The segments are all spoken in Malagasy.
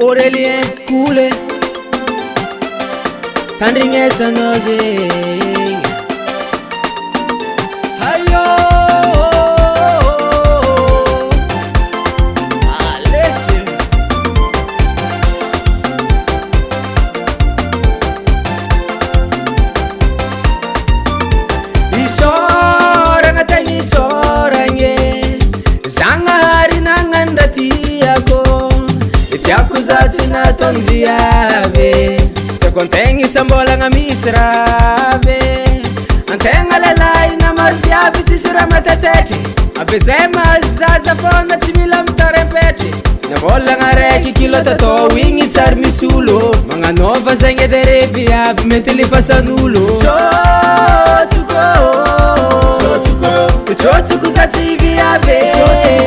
Aurélien Coulé tandrignesana zegny ayo alesy isoragna tegna isoragny Zagnahary nagnano tiako tiako za tsy nataony viavy sy tiako antegna isam-bolagna misy ravy antegna lelahy na maro viavy tsisy raha matatetry abe zay mahazaza fôna tsy mila mitarempetry navolagna raiky kilo tatao igny tsary misy olo magnanova zegny edy re viavy mety lifasan'olo Tsotsoko za tsy viavy tiako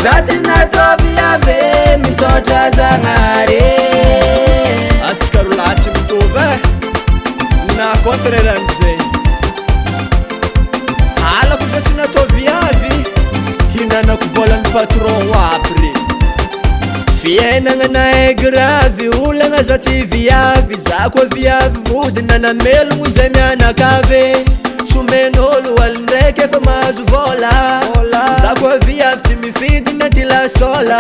za tsy natao viavy misaotra Zagnahary atsika rolahy tsy mitovy na contraire amizay alako za tsy natao viavy hinanako volan'ny patron aby re fiainagna nahay gravy olagna za tsy viavy za koa viavy vodina namelogno izay mianakavy somen'olo alindraiky efa mahazo vola za koa viavy tsy mifidina ty lasola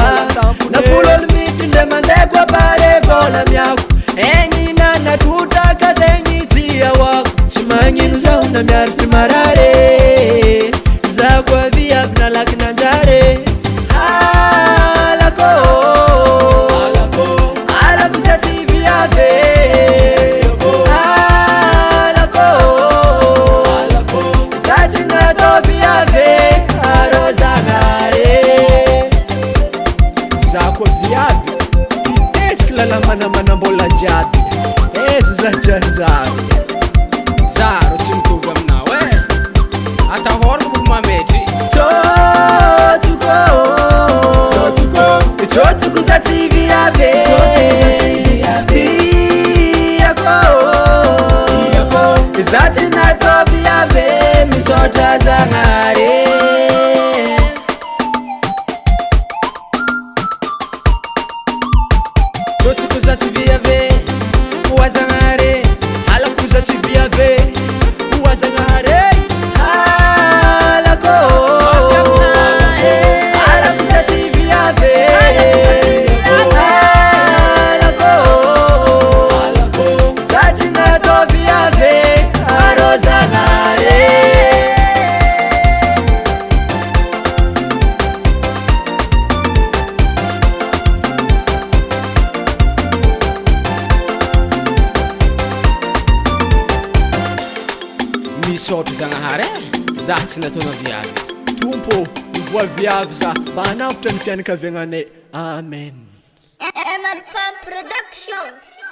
na folo olo mitry ndre mandeha koa pare vola miako egnina natrotraka zegny tiawako tsy magnino zaho na miaritry marare za koa viavy nalaky nanjare Zako viavy titesiky lalamanambola jiaby ezo za janjary zaro sy mitovy aminao atahorako moko mametry tsotsoko za tsy viavy tiako za tsy natao viavy misaotra Zagnahary tsotsoko za tsy viavy hoa Zagnahary halako za tsy viavy hoa Zagnahary halako za tsy viavy halako za tsy natao viavy arô Zagnahary misaotra Zagnahary za tsy nataona viavy tompo mivoa viavy za mba hanavotra ny fianakaviagnanay amen Eman Fam Production.